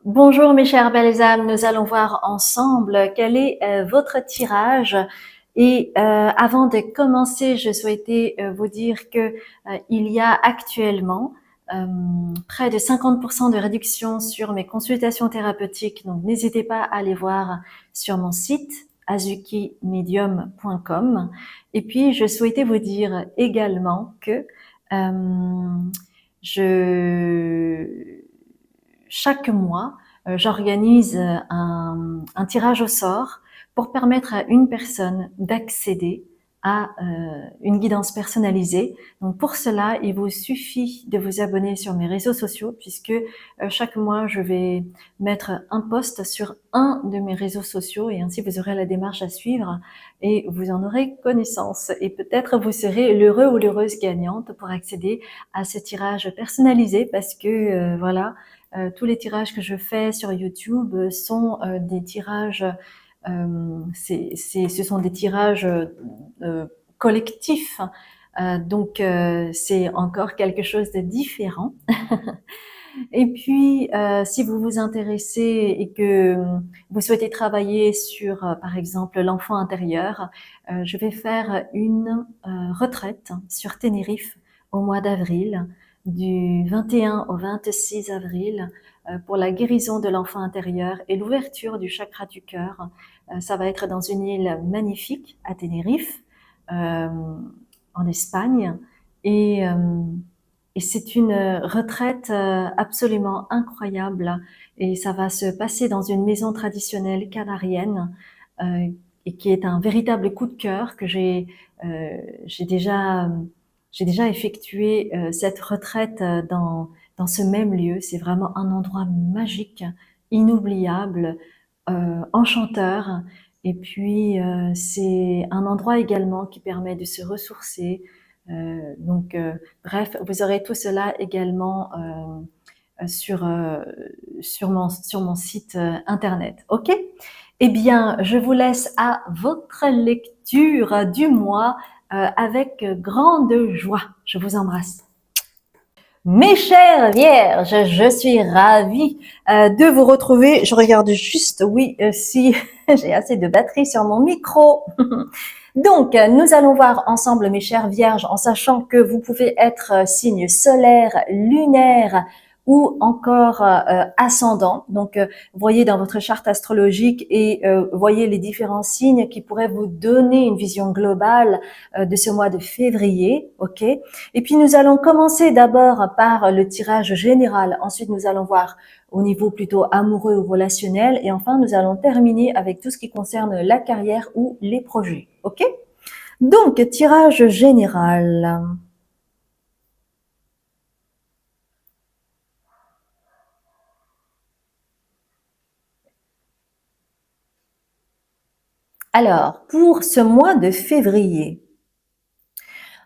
Bonjour mes chères belles âmes, nous allons voir ensemble quel est votre tirage. Et avant de commencer, je souhaitais vous dire que il y a actuellement près de 50% de réduction sur mes consultations thérapeutiques. Donc n'hésitez pas à aller voir sur mon site azukimedium.com. Et puis je souhaitais vous dire également que je chaque mois, j'organise un tirage au sort pour permettre à une personne d'accéder à une guidance personnalisée. Donc pour cela, il vous suffit de vous abonner sur mes réseaux sociaux puisque chaque mois, je vais mettre un post sur un de mes réseaux sociaux et ainsi vous aurez la démarche à suivre et vous en aurez connaissance. Et peut-être vous serez l'heureux ou l'heureuse gagnante pour accéder à ce tirage personnalisé parce que voilà, tous les tirages que je fais sur YouTube sont des tirages, ce sont des tirages collectifs. Donc c'est encore quelque chose de différent. Et puis, si vous vous intéressez et que vous souhaitez travailler sur, par exemple, l'enfant intérieur, je vais faire une retraite sur Tenerife au mois d'avril, du 21 au 26 avril, pour la guérison de l'enfant intérieur et l'ouverture du chakra du cœur. Ça va être dans une île magnifique à Tenerife, en Espagne. Et c'est une retraite absolument incroyable et ça va se passer dans une maison traditionnelle canarienne et qui est un véritable coup de cœur que j'ai déjà effectué cette retraite dans ce même lieu. C'est vraiment un endroit magique, inoubliable, enchanteur. Et puis c'est un endroit également qui permet de se ressourcer. Bref, vous aurez tout cela également sur mon site internet. Ok? Eh bien, je vous laisse à votre lecture du mois avec grande joie. Je vous embrasse. Mes chères vierges, je suis ravie de vous retrouver. Je regarde juste, oui, si j'ai assez de batterie sur mon micro. Donc, nous allons voir ensemble, mes chères vierges, en sachant que vous pouvez être signe solaire, lunaire ou encore ascendant. Donc, voyez dans votre charte astrologique et voyez les différents signes qui pourraient vous donner une vision globale de ce mois de février. Ok. Et puis, nous allons commencer d'abord par le tirage général. Ensuite, nous allons voir au niveau plutôt amoureux ou relationnel. Et enfin, nous allons terminer avec tout ce qui concerne la carrière ou les projets. Ok? Donc, tirage général. Alors, pour ce mois de février,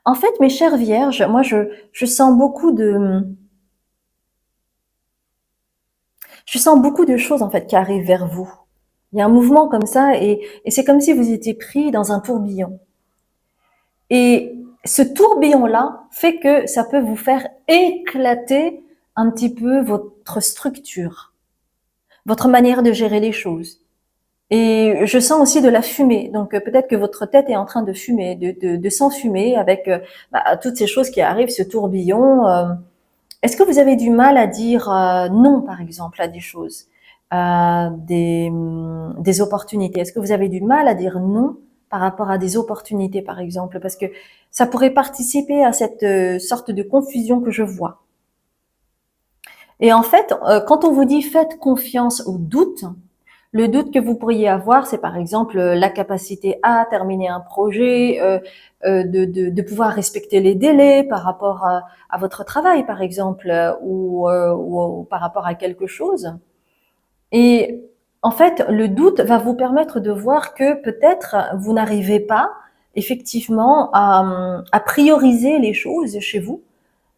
en fait, mes chères vierges, moi, je sens beaucoup de choses, en fait, qui arrivent vers vous. Il y a un mouvement comme ça et c'est comme si vous étiez pris dans un tourbillon. Et ce tourbillon-là fait que ça peut vous faire éclater un petit peu votre structure, votre manière de gérer les choses. Et je sens aussi de la fumée. Donc peut-être que votre tête est en train de fumer, de s'enfumer avec toutes ces choses qui arrivent, ce tourbillon. Est-ce que vous avez du mal à dire non, par exemple, à des choses, à des opportunités? Est-ce que vous avez du mal à dire non par rapport à des opportunités, par exemple? Parce que ça pourrait participer à cette sorte de confusion que je vois. Et en fait, quand on vous dit faites confiance au doute, le doute que vous pourriez avoir, c'est par exemple la capacité à terminer un projet, de pouvoir respecter les délais par rapport à votre travail, par exemple, ou par rapport à quelque chose. Et en fait, le doute va vous permettre de voir que peut-être vous n'arrivez pas effectivement à prioriser les choses chez vous.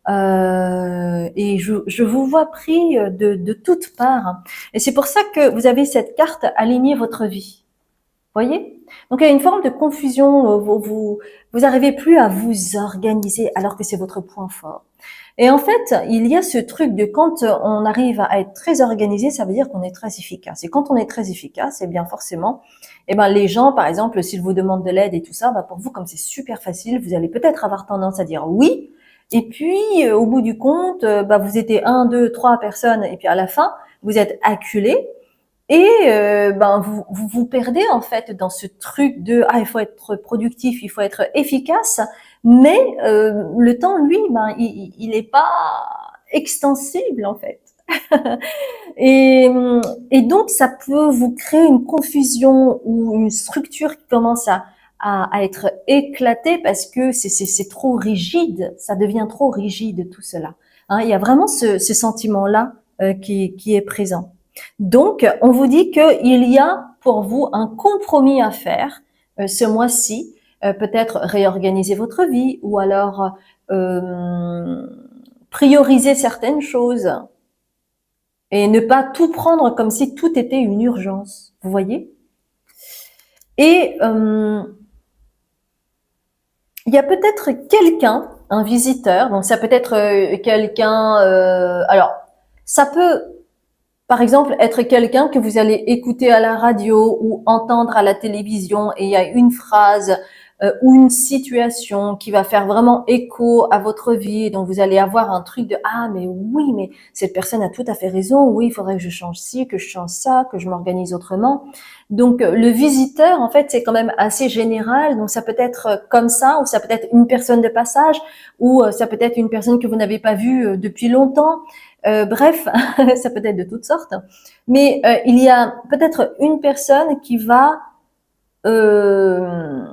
Et je vous vois pris de toutes parts. Et c'est pour ça que vous avez cette carte aligner votre vie. Voyez? Donc il y a une forme de confusion. Vous arrivez plus à vous organiser alors que c'est votre point fort. Et en fait, il y a ce truc de quand on arrive à être très organisé, ça veut dire qu'on est très efficace. Et quand on est très efficace, eh bien forcément, eh ben les gens, par exemple, s'ils vous demandent de l'aide et tout ça, bah pour vous, comme c'est super facile, vous allez peut-être avoir tendance à dire oui. Et puis, au bout du compte, bah vous étiez un, deux, trois personnes, et puis à la fin, vous êtes acculé. Et ben vous perdez en fait dans ce truc de il faut être productif, il faut être efficace, mais le temps lui ben il est pas extensible en fait. Et, et donc ça peut vous créer une confusion ou une structure qui commence à être éclatée parce que c'est trop rigide, ça devient trop rigide tout cela. Hein, il y a vraiment ce sentiment-là qui est présent. Donc, on vous dit qu'il y a pour vous un compromis à faire ce mois-ci, peut-être réorganiser votre vie ou alors euh, prioriser certaines choses et ne pas tout prendre comme si tout était une urgence. Vous voyez? Et il y a peut-être quelqu'un, un visiteur, donc ça peut être quelqu'un, alors ça peut par exemple être quelqu'un que vous allez écouter à la radio ou entendre à la télévision et il y a une phrase ou une situation qui va faire vraiment écho à votre vie, donc vous allez avoir un truc de mais oui, mais cette personne a tout à fait raison, oui, il faudrait que je change ci, que je change ça, que je m'organise autrement. Donc le visiteur en fait c'est quand même assez général, donc ça peut être comme ça ou ça peut être une personne de passage ou ça peut être une personne que vous n'avez pas vue depuis longtemps. Bref, ça peut être de toutes sortes, mais il y a peut-être une personne qui va euh,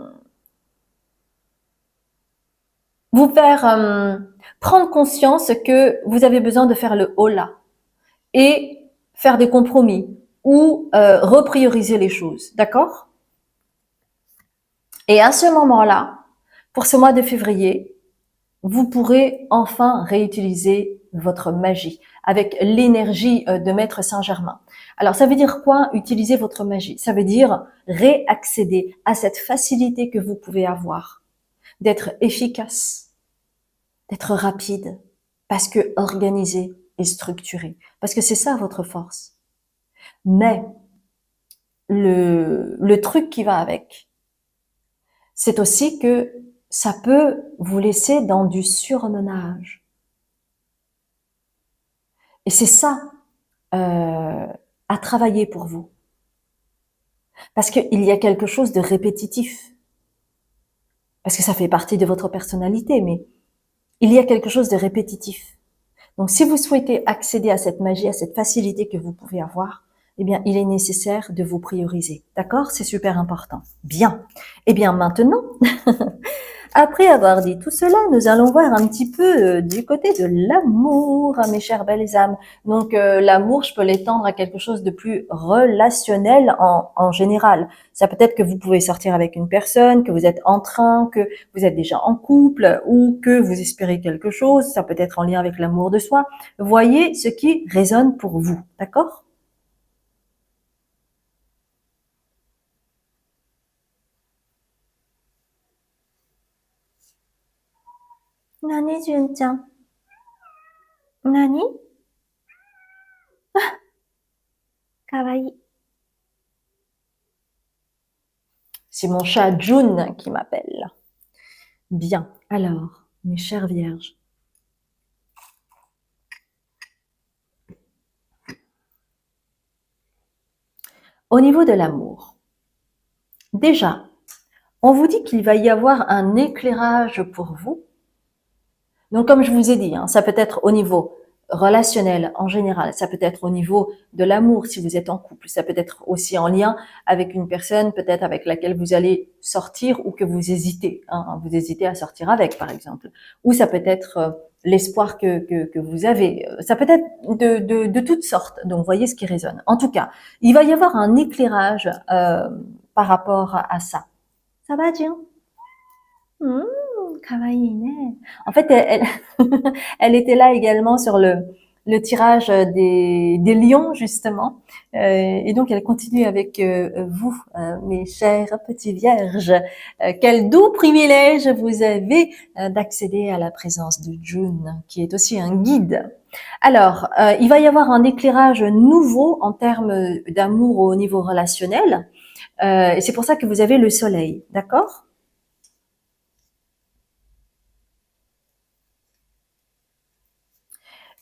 vous faire prendre conscience que vous avez besoin de faire le holà et faire des compromis ou reprioriser les choses, d'accord? Et à ce moment-là, pour ce mois de février, vous pourrez enfin réutiliser votre magie avec l'énergie de Maître Saint-Germain. Alors, ça veut dire quoi, utiliser votre magie? Ça veut dire réaccéder à cette facilité que vous pouvez avoir, d'être efficace, d'être rapide, parce que organisé et structuré, parce que c'est ça votre force. Mais le truc qui va avec, c'est aussi que ça peut vous laisser dans du surmenage. Et c'est ça à travailler pour vous. Parce qu'il y a quelque chose de répétitif. Parce que ça fait partie de votre personnalité, mais il y a quelque chose de répétitif. Donc, si vous souhaitez accéder à cette magie, à cette facilité que vous pouvez avoir, eh bien, il est nécessaire de vous prioriser. D'accord? C'est super important. Bien. Eh bien, maintenant, après avoir dit tout cela, nous allons voir un petit peu du côté de l'amour, mes chères belles âmes. Donc l'amour, je peux l'étendre à quelque chose de plus relationnel en général. Ça peut être que vous pouvez sortir avec une personne, que vous êtes en train, que vous êtes déjà en couple ou que vous espérez quelque chose. Ça peut être en lien avec l'amour de soi. Voyez ce qui résonne pour vous, d'accord? 何純ちゃん何かわいい。C'est mon chat June qui m'appelle. Bien. Alors, mes chères vierges, au niveau de l'amour, déjà, on vous dit qu'il va y avoir un éclairage pour vous. Donc, comme je vous ai dit, hein, ça peut être au niveau relationnel en général, ça peut être au niveau de l'amour si vous êtes en couple, ça peut être aussi en lien avec une personne peut-être avec laquelle vous allez sortir ou que vous hésitez, hein, vous hésitez à sortir avec par exemple, ou ça peut être l'espoir que vous avez, ça peut être de toutes sortes, donc voyez ce qui résonne. En tout cas, il va y avoir un éclairage par rapport à ça. Ça va, Jill? Kawaii, né. En fait, elle était là également sur le tirage des lions justement. Et donc elle continue avec vous, mes chers petits vierges. Quel doux privilège vous avez d'accéder à la présence de June, qui est aussi un guide. Alors, il va y avoir un éclairage nouveau en termes d'amour au niveau relationnel. Et c'est pour ça que vous avez le soleil, d'accord?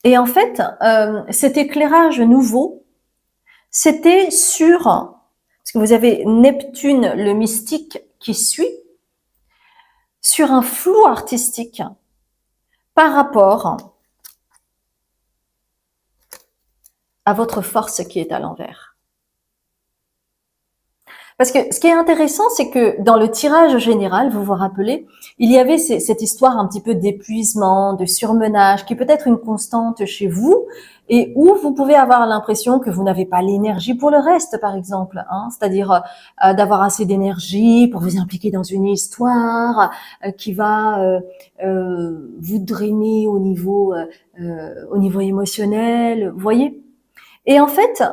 Et en fait, cet éclairage nouveau, c'était sur, parce que vous avez Neptune, le mystique, qui suit, sur un flou artistique par rapport à votre force qui est à l'envers. Parce que ce qui est intéressant, c'est que dans le tirage général, vous vous rappelez, il y avait cette histoire un petit peu d'épuisement, de surmenage, qui peut être une constante chez vous, et où vous pouvez avoir l'impression que vous n'avez pas l'énergie pour le reste, par exemple, hein, c'est-à-dire d'avoir assez d'énergie pour vous impliquer dans une histoire qui va vous drainer au niveau émotionnel, vous voyez. Et en fait,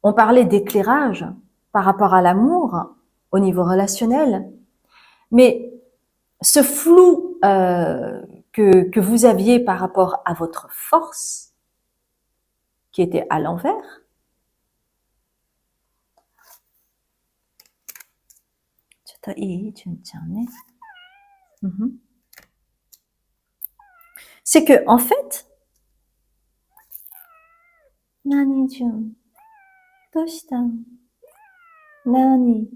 on parlait d'éclairage par rapport à l'amour au niveau relationnel, mais ce flou que vous aviez par rapport à votre force, qui était à l'envers, c'est que en fait, Nani Jun, doshita? Nani?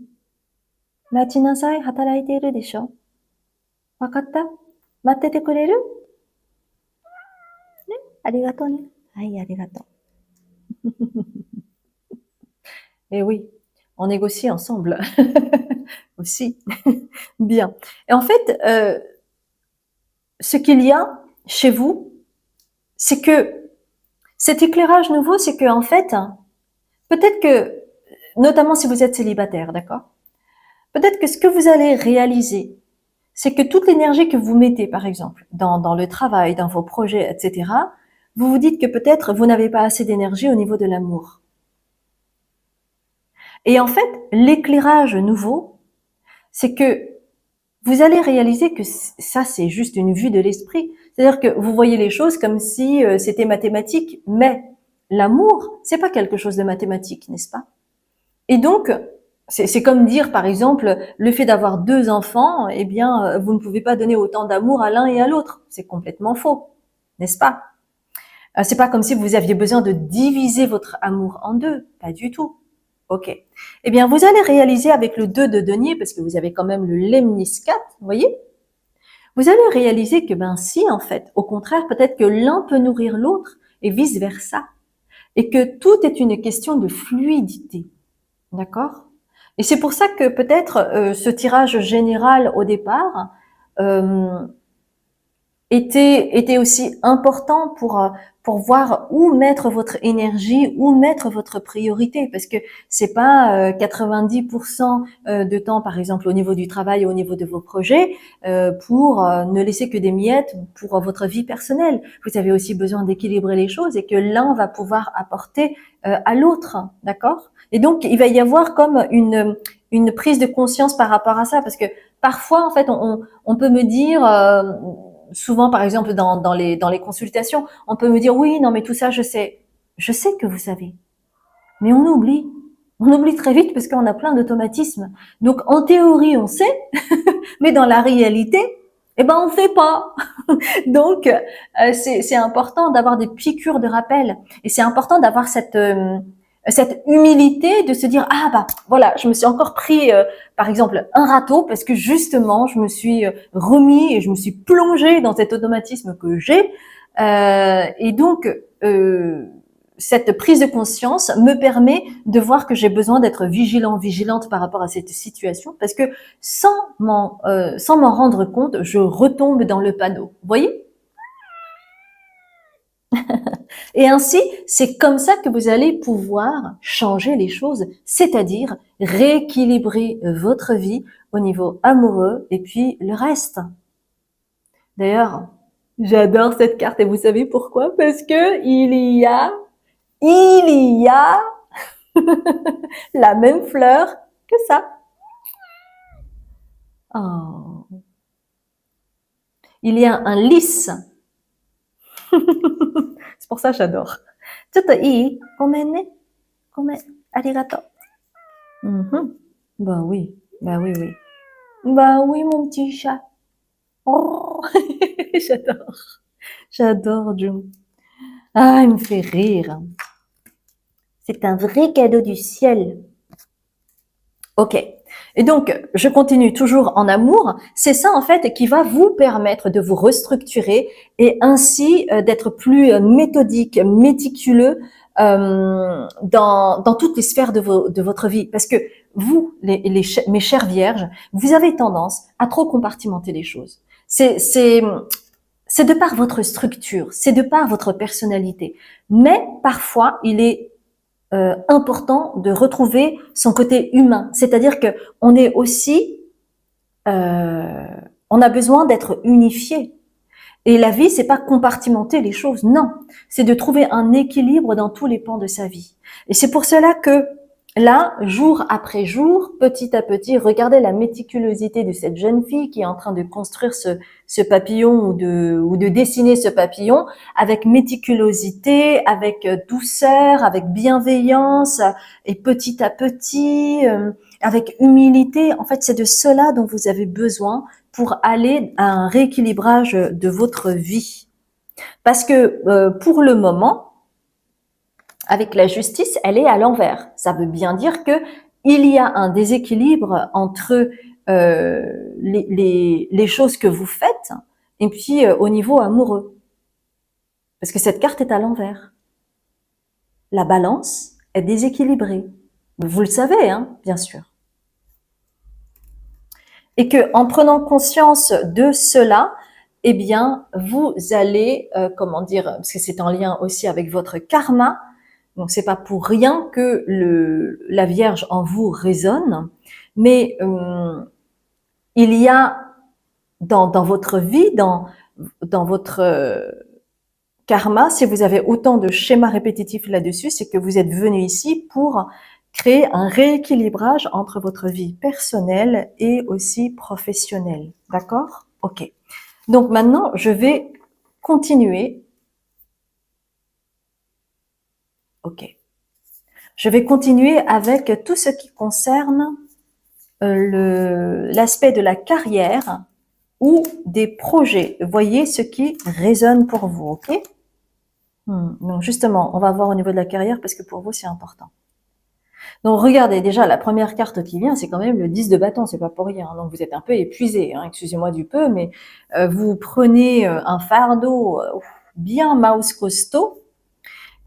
Machi nasai, hataraite iru desho? Wakatta? Mattete kureru? Ne? Arigato ne. Hai, arigato. Eh oui, on négocie ensemble aussi. Bien. Et en fait, ce qu'il y a chez vous, c'est que cet éclairage nouveau, c'est que en fait, peut-être que, notamment si vous êtes célibataire, d'accord? Peut-être que ce que vous allez réaliser, c'est que toute l'énergie que vous mettez, par exemple, dans le travail, dans vos projets, etc., vous vous dites que peut-être vous n'avez pas assez d'énergie au niveau de l'amour. Et en fait, l'éclairage nouveau, c'est que vous allez réaliser que ça, c'est juste une vue de l'esprit. C'est-à-dire que vous voyez les choses comme si c'était mathématique, mais l'amour, c'est pas quelque chose de mathématique, n'est-ce pas? Et donc, c'est comme dire, par exemple, le fait d'avoir 2 enfants, eh bien, vous ne pouvez pas donner autant d'amour à l'un et à l'autre. C'est complètement faux, n'est-ce pas? C'est pas comme si vous aviez besoin de diviser votre amour en deux, pas du tout. Ok. Eh bien, vous allez réaliser avec le 2 de denier, parce que vous avez quand même le lemniscate, vous voyez? Vous allez réaliser que ben si, en fait, au contraire, peut-être que l'un peut nourrir l'autre et vice versa, et que tout est une question de fluidité, d'accord? Et c'est pour ça que peut-être ce tirage général au départ euh, était aussi important pour voir où mettre votre énergie, où mettre votre priorité, parce que c'est pas 90% de temps, par exemple, au niveau du travail, au niveau de vos projets, pour ne laisser que des miettes pour votre vie personnelle. Vous avez aussi besoin d'équilibrer les choses et que l'un va pouvoir apporter à l'autre, d'accord? Et donc, il va y avoir comme une prise de conscience par rapport à ça, parce que parfois, en fait, on peut me dire souvent, par exemple, dans les consultations, on peut me dire oui, non, mais tout ça, je sais. Je sais que vous savez, mais on oublie. On oublie très vite parce qu'on a plein d'automatismes. Donc, en théorie, on sait, mais dans la réalité, eh ben, on fait pas. Donc, c'est important d'avoir des piqûres de rappel. Et c'est important d'avoir cette humilité de se dire ah bah voilà, je me suis encore pris par exemple un râteau parce que justement je me suis remis et je me suis plongée dans cet automatisme que j'ai et donc cette prise de conscience me permet de voir que j'ai besoin d'être vigilante par rapport à cette situation parce que sans m'en rendre compte, je retombe dans le panneau. Vous voyez? Et ainsi, c'est comme ça que vous allez pouvoir changer les choses, c'est-à-dire rééquilibrer votre vie au niveau amoureux et puis le reste. D'ailleurs, J'adore cette carte et vous savez pourquoi? Parce que il y a la même fleur que ça. Oh. Il y a un lys. C'est pour ça que j'adore. ちょっといい？ごめんね。ごめん。ありがとう。Mhm. Bah oui. Bah oui, oui. Bah oui, mon petit chat. Oh, j'adore. J'adore Jung. Ah, il me fait rire. C'est un vrai cadeau du ciel. Ok. Et donc, je continue toujours en amour. C'est ça, en fait, qui va vous permettre de vous restructurer et ainsi d'être plus méthodique, méticuleux dans toutes les sphères de votre vie. Parce que vous, mes chères vierges, vous avez tendance à trop compartimenter les choses. C'est de par votre structure, c'est de par votre personnalité. Mais parfois, il est important de retrouver son côté humain. C'est-à-dire que on est aussi, on a besoin d'être unifié. Et la vie, c'est pas compartimenter les choses, non. C'est de trouver un équilibre dans tous les pans de sa vie. Et c'est pour cela que là, jour après jour, petit à petit, regardez la méticulosité de cette jeune fille qui est en train de construire ce papillon ou de dessiner ce papillon avec méticulosité, avec douceur, avec bienveillance et petit à petit, avec humilité. En fait, c'est de cela dont vous avez besoin pour aller à un rééquilibrage de votre vie. Parce que pour le moment, avec la justice, elle est à l'envers. Ça veut bien dire que il y a un déséquilibre entre les choses que vous faites et puis au niveau amoureux. Parce que cette carte est à l'envers. La balance est déséquilibrée. Vous le savez, hein, bien sûr. Et que en prenant conscience de cela, eh bien, vous allez, comment dire, parce que c'est en lien aussi avec votre karma, donc c'est pas pour rien que la Vierge en vous résonne, mais il y a dans votre vie, dans votre karma, si vous avez autant de schémas répétitifs là-dessus, c'est que vous êtes venu ici pour créer un rééquilibrage entre votre vie personnelle et aussi professionnelle. D'accord? Ok. Donc maintenant, je vais continuer. Ok. Je vais continuer avec tout ce qui concerne l'aspect de la carrière ou des projets. Voyez ce qui résonne pour vous, ok? Donc justement, on va voir au niveau de la carrière parce que pour vous, c'est important. Donc regardez, déjà, la première carte qui vient, c'est quand même le 10 de bâton, c'est pas pour rien. Donc vous êtes un peu épuisé, hein, excusez-moi du peu, mais vous prenez un fardeau bien mouse costaud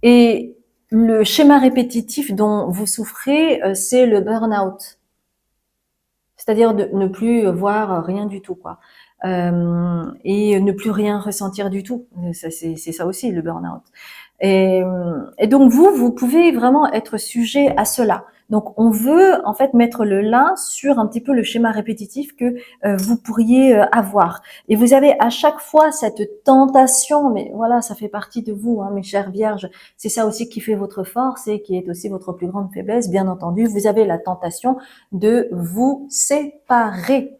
et le schéma répétitif dont vous souffrez, c'est le burn-out. C'est-à-dire de ne plus voir rien du tout, quoi. Et ne plus rien ressentir du tout. Ça, c'est ça aussi, le burn-out. Et donc vous pouvez vraiment être sujet à cela. Donc on veut en fait mettre le lien sur un petit peu le schéma répétitif que vous pourriez avoir. Et vous avez à chaque fois cette tentation, mais voilà, ça fait partie de vous, hein, mes chères vierges. C'est ça aussi qui fait votre force et qui est aussi votre plus grande faiblesse, bien entendu. Vous avez la tentation de vous séparer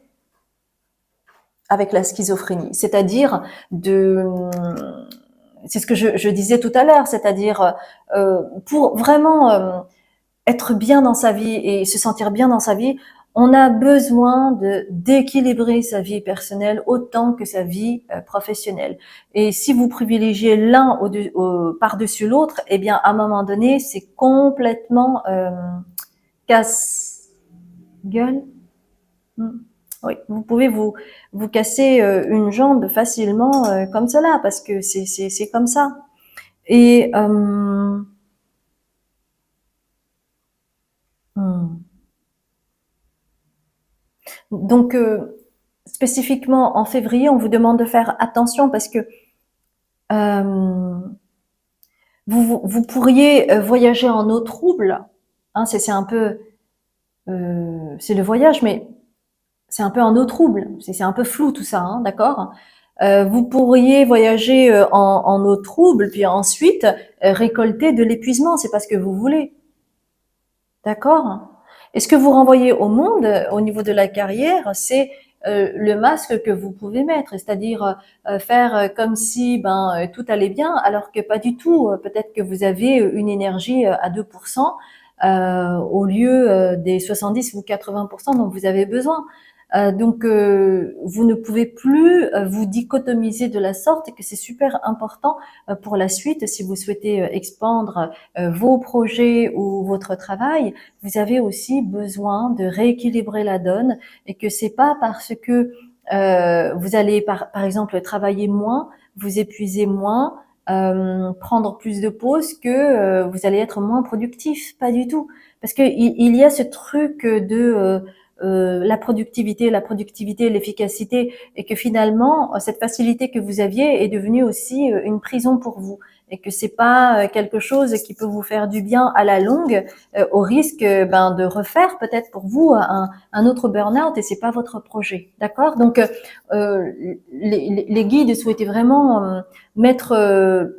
avec la schizophrénie, c'est-à-dire c'est ce que je disais tout à l'heure, c'est-à-dire pour vraiment être bien dans sa vie et se sentir bien dans sa vie, on a besoin d'équilibrer sa vie personnelle autant que sa vie professionnelle. Et si vous privilégiez l'un par-dessus l'autre, eh bien à un moment donné, c'est complètement casse-gueule. Oui, vous pouvez vous casser une jambe facilement comme cela parce que c'est comme ça. Et donc spécifiquement en février, on vous demande de faire attention parce que vous pourriez voyager en eau trouble. Hein, c'est un peu c'est le voyage, mais c'est un peu en eau trouble. C'est un peu flou tout ça, hein, d'accord? Vous pourriez voyager en eau trouble, puis ensuite récolter de l'épuisement. C'est pas ce que vous voulez. D'accord? Et ce que vous renvoyez au monde, au niveau de la carrière, c'est le masque que vous pouvez mettre, c'est-à-dire faire comme si tout allait bien, alors que pas du tout. Peut-être que vous avez une énergie à 2% au lieu des 70 ou 80% dont vous avez besoin. Donc, vous ne pouvez plus vous dichotomiser de la sorte, et que c'est super important pour la suite si vous souhaitez expandre vos projets ou votre travail. Vous avez aussi besoin de rééquilibrer la donne, et que c'est pas parce que vous allez par exemple travailler moins, vous épuiser moins, prendre plus de pauses, que vous allez être moins productif. Pas du tout, parce que il y a ce truc de la productivité, l'efficacité, et que finalement cette facilité que vous aviez est devenue aussi une prison pour vous, et que c'est pas quelque chose qui peut vous faire du bien à la longue, au risque de refaire peut-être pour vous un autre burn-out, et c'est pas votre projet, d'accord? Donc les guides souhaitaient vraiment mettre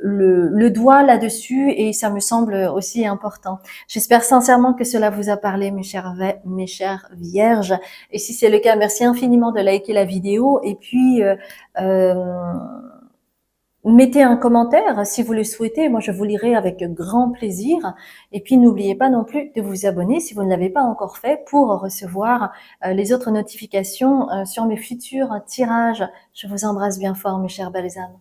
le doigt là-dessus, et ça me semble aussi important. J'espère sincèrement que cela vous a parlé, mes chères vierges. Et si c'est le cas, merci infiniment de liker la vidéo. Et puis, euh, mettez un commentaire si vous le souhaitez. Moi, je vous lirai avec grand plaisir. Et puis, n'oubliez pas non plus de vous abonner si vous ne l'avez pas encore fait, pour recevoir les autres notifications sur mes futurs tirages. Je vous embrasse bien fort, mes chères belles âmes.